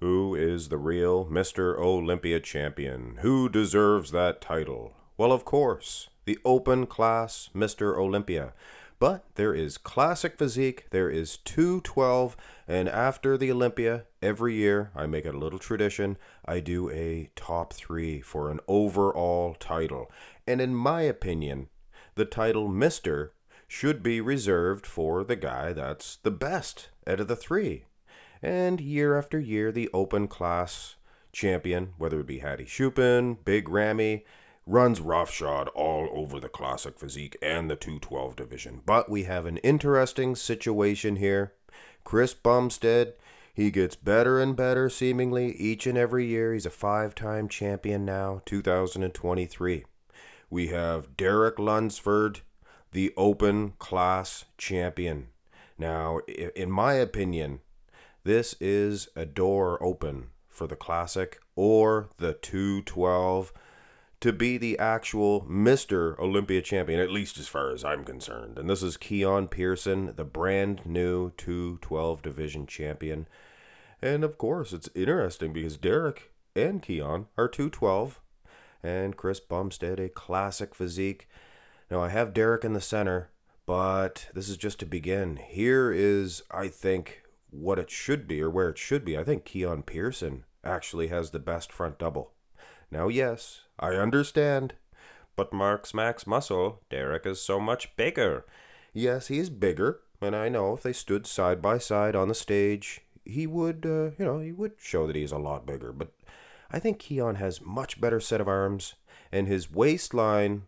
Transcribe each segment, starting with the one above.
Who is the real Mr. Olympia champion? Who deserves that title? Well, of course, the open class Mr. Olympia. But there is classic physique, there is 212, and after the Olympia, every year, I make it a little tradition, I do a top 3 for an overall title. And in my opinion, the title Mr. should be reserved for the guy that's the best out of the 3. And year after year, the open class champion, whether it be Hattie Shupin, Big Ramy, runs roughshod all over the classic physique and the 212 division. But we have an interesting situation here. Chris Bumstead, he gets better and better seemingly each and every year. He's a 5-time champion now, 2023. We have Derek Lunsford, the open class champion. Now, in my opinion, this is a door open for the classic or the 212 to be the actual Mr. Olympia champion, at least as far as I'm concerned. And this is Keone Pearson, the brand new 212 division champion. And of course, it's interesting because Derek and Keone are 212 and Chris Bumstead, a classic physique. Now, I have Derek in the center, but this is just to begin. Here is, I think, what it should be or where it should be. I think Keone Pearson actually has the best front double. Now, yes, I understand, but Mark's max muscle, Derek is so much bigger. Yes, he is bigger, and I know if they stood side by side on the stage, he would, he would show that he's a lot bigger. But I think Keone has much better set of arms, and his waistline,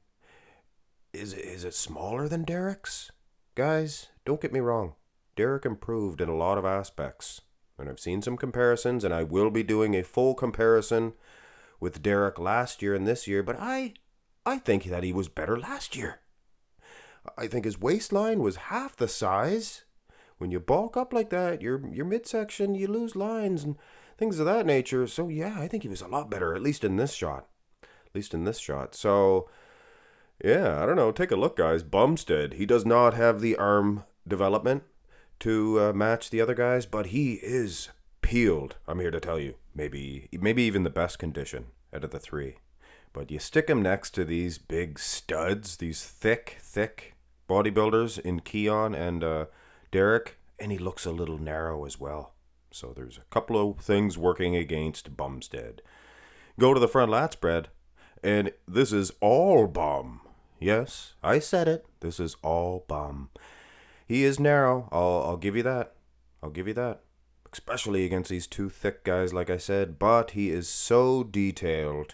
is it smaller than Derek's? Guys, don't get me wrong. Derek improved in a lot of aspects, and I've seen some comparisons, and I will be doing a full comparison with Derek last year and this year, but I think that he was better last year. I think his waistline was half the size. When you bulk up like that, your midsection, you lose lines and things of that nature. So yeah, I think he was a lot better, at least in this shot. So yeah, I don't know. Take a look, guys. Bumstead, he does not have the arm development to match the other guys, but he is peeled. I'm here to tell you, maybe even the best condition out of the 3. But you stick him next to these big studs, these thick bodybuilders in Keone and Derek, and he looks a little narrow as well. So there's a couple of things working against Bumstead. Go to the front lat spread, and this is all bum. Yes, I said it. This is all bum. He is narrow. I'll give you that. Especially against these 2 thick guys, like I said. But he is so detailed.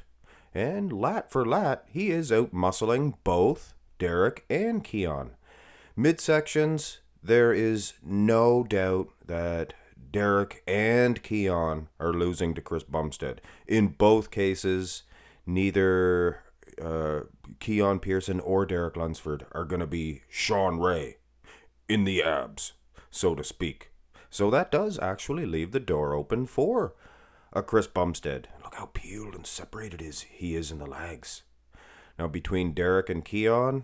And lat for lat, he is out-muscling both Derek and Keone. Midsections, there is no doubt that Derek and Keone are losing to Chris Bumstead. In both cases, neither Keone Pearson or Derek Lunsford are going to be Sean Ray in the abs, so to speak. So that does actually leave the door open for a Chris Bumstead. Look how peeled and separated he is in the legs. Now, between Derek and Keone,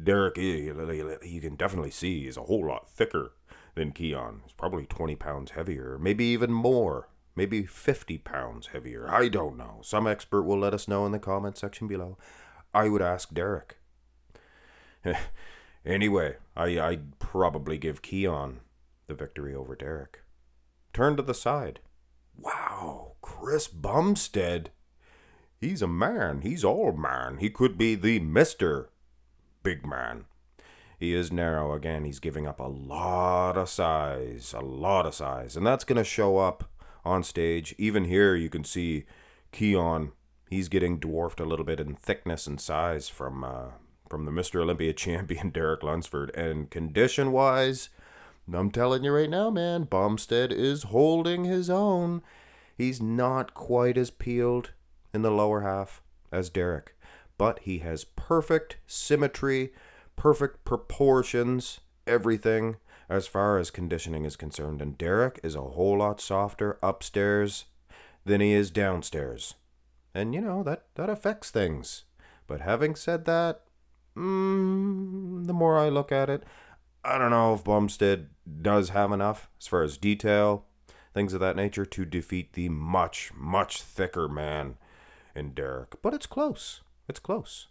Derek, you can definitely see he's a whole lot thicker than Keone. He's probably 20 pounds heavier, maybe even more, maybe 50 pounds heavier. I don't know. Some expert will let us know in the comment section below. I would ask Derek. Anyway, I'd probably give Keone the victory over Derek. Turn to the side. Wow, Chris Bumstead. He's a man. He's all man. He could be the Mr. Big Man. He is narrow. Again, he's giving up a lot of size. And that's going to show up on stage. Even here, you can see Keone. He's getting dwarfed a little bit in thickness and size from the Mr. Olympia champion, Derek Lunsford. And condition-wise, I'm telling you right now, man, Bumstead is holding his own. He's not quite as peeled in the lower half as Derek, but he has perfect symmetry, perfect proportions, everything as far as conditioning is concerned. And Derek is a whole lot softer upstairs than he is downstairs. And, that affects things. But having said that, the more I look at it, I don't know if Bumstead does have enough as far as detail. things of that nature, to defeat the much, much thicker man in Derek. But it's close. It's close.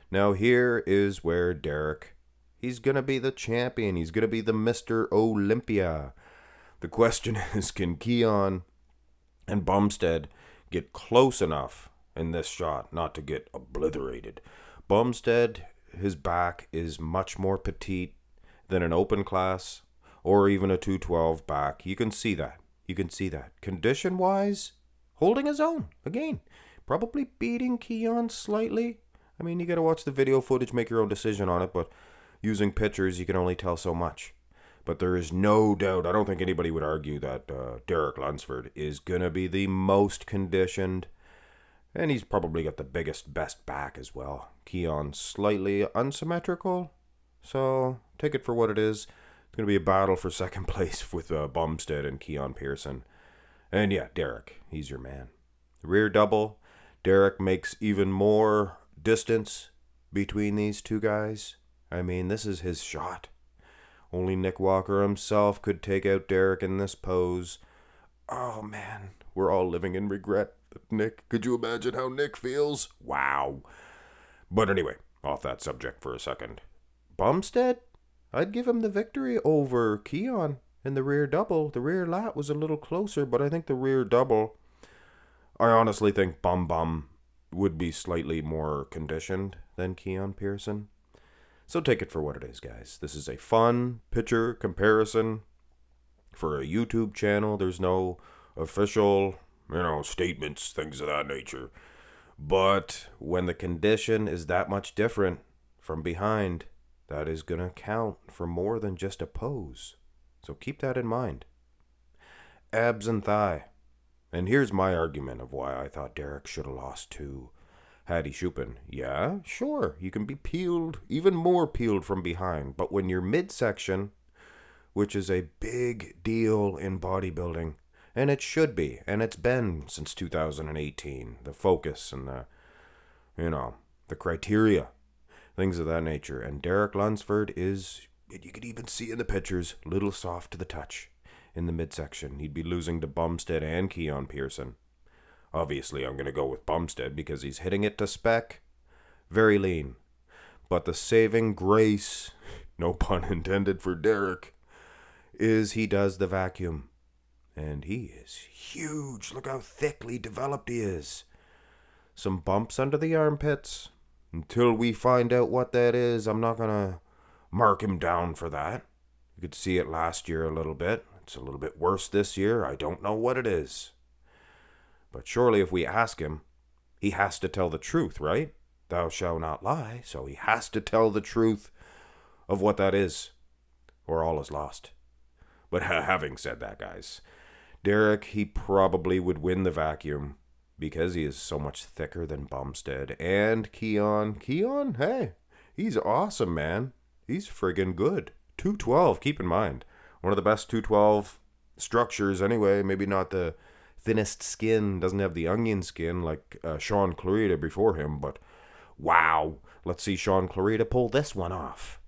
Now here is where Derek, he's going to be the champion. He's going to be the Mr. Olympia. The question is, can Keone and Bumstead get close enough in this shot not to get obliterated? Bumstead, his back is much more petite than an open class or even a 212 back. You can see that. You can see that. Condition-wise, holding his own. Again, probably beating Keone slightly. I mean, you got to watch the video footage, make your own decision on it, but using pictures, you can only tell so much. But there is no doubt, I don't think anybody would argue that Derek Lunsford is going to be the most conditioned. And he's probably got the biggest, best back as well. Keone slightly unsymmetrical. So take it for what it is. It's going to be a battle for second place with Bumstead and Keone Pearson. And yeah, Derek, he's your man. Rear double. Derek makes even more distance between these two guys. I mean, this is his shot. Only Nick Walker himself could take out Derek in this pose. Oh man, we're all living in regret. Nick, could you imagine how Nick feels? Wow. But anyway, off that subject for a second. Bumstead, I'd give him the victory over Keone in the rear double. The rear lat was a little closer, but I think the rear double, I honestly think Bum would be slightly more conditioned than Keone Pearson. So take it for what it is, guys. This is a fun picture comparison for a YouTube channel. There's no official, statements, things of that nature. But when the condition is that much different from behind, that is going to count for more than just a pose. So keep that in mind. Abs and thigh. And here's my argument of why I thought Derek should have lost to Hadi Choopan. Yeah, sure, you can be peeled, even more peeled from behind. But when you're midsection, which is a big deal in bodybuilding, and it should be, and it's been since 2018, the focus and the criteria, things of that nature. And Derek Lunsford is, you could even see in the pictures, a little soft to the touch in the midsection. He'd be losing to Bumstead and Keone Pearson. Obviously, I'm going to go with Bumstead because he's hitting it to spec. Very lean. But the saving grace, no pun intended for Derek, is he does the vacuum. And he is huge. Look how thickly developed he is. Some bumps under the armpits. Until we find out what that is, I'm not going to mark him down for that. You could see it last year a little bit. It's a little bit worse this year. I don't know what it is. But surely if we ask him, he has to tell the truth, right? Thou shalt not lie. So he has to tell the truth of what that is, or all is lost. But having said that, guys, Derek, he probably would win the vacuum because he is so much thicker than Bumstead. And Keone, hey, he's awesome, man. He's friggin' good. 212, keep in mind. One of the best 212 structures anyway. Maybe not the thinnest skin, doesn't have the onion skin like Sean Clarita before him, but wow, let's see Sean Clarita pull this one off.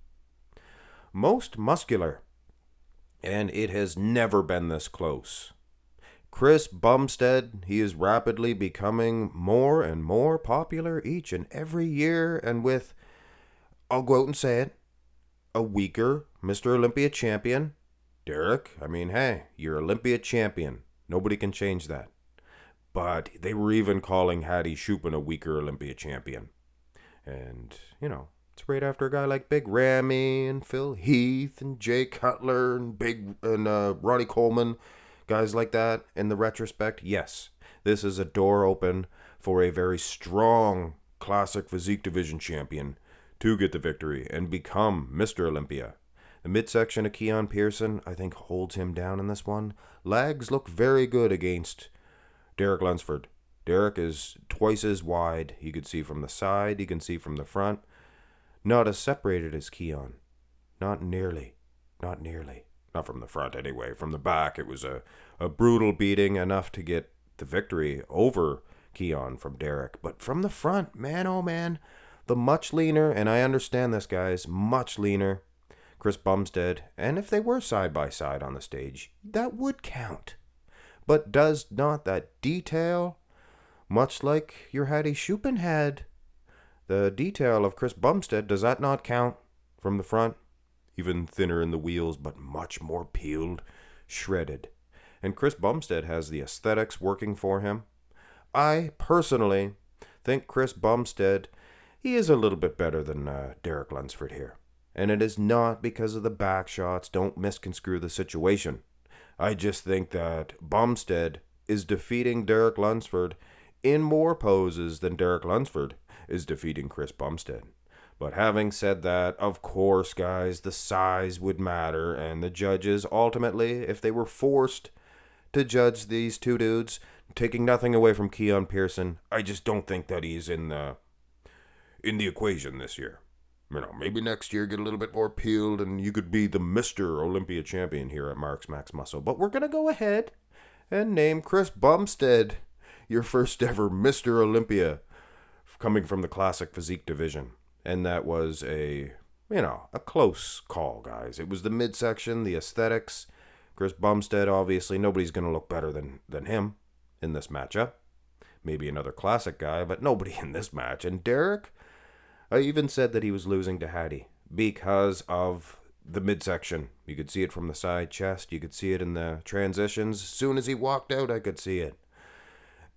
Most muscular, and it has never been this close. Chris Bumstead, he is rapidly becoming more and more popular each and every year, and with, I'll go out and say it, a weaker Mr. Olympia champion. Derek, I mean, hey, you're Olympia champion. Nobody can change that. But they were even calling Hadi Choopan a weaker Olympia champion. And, it's right after a guy like Big Ramy and Phil Heath and Jay Cutler and Ronnie Coleman, guys like that. In the retrospect, yes, this is a door open for a very strong classic physique division champion to get the victory and become Mr. Olympia. The midsection of Keone Pearson, I think, holds him down in this one. Legs look very good against Derek Lunsford. Derek is twice as wide. You could see from the side. You can see from the front. Not as separated as Keone. Not nearly. Not nearly. Not from the front, anyway. From the back, it was a brutal beating, enough to get the victory over Keone from Derek. But from the front, man, oh man, the much leaner, and I understand this, guys, much leaner Chris Bumstead, and if they were side by side on the stage, that would count. But does not that detail, much like your Hattie Shupin had, the detail of Chris Bumstead, does that not count from the front? Even thinner in the wheels, but much more peeled, shredded. And Chris Bumstead has the aesthetics working for him. I personally think Chris Bumstead, he is a little bit better than Derek Lunsford here. And it is not because of the back shots. Don't misconstrue the situation. I just think that Bumstead is defeating Derek Lunsford in more poses than Derek Lunsford is defeating Chris Bumstead. But having said that, of course, guys, the size would matter, and the judges, ultimately, if they were forced to judge these two dudes, taking nothing away from Keone Pearson, I just don't think that he's in the equation this year. You know, maybe next year get a little bit more peeled, and you could be the Mr. Olympia champion here at Mark's Max Muscle. But we're going to go ahead and name Chris Bumstead your first ever Mr. Olympia, coming from the Classic Physique division. And that was a close call, guys. It was the midsection, the aesthetics. Chris Bumstead, obviously, nobody's going to look better than him in this matchup. Maybe another classic guy, but nobody in this match. And Derek, I even said that he was losing to Hattie because of the midsection. You could see it from the side chest. You could see it in the transitions. As soon as he walked out, I could see it.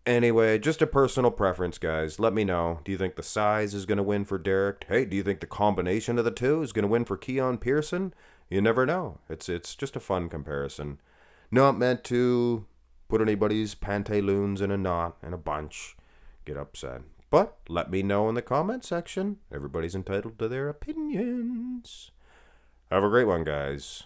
Anyway, just a personal preference, guys. Let me know. Do you think the size is going to win for Derek? Hey, do you think the combination of the two is going to win for Keone Pearson? You never know. It's just a fun comparison. Not meant to put anybody's pantaloons in a knot and a bunch. Get upset. But let me know in the comment section. Everybody's entitled to their opinions. Have a great one, guys.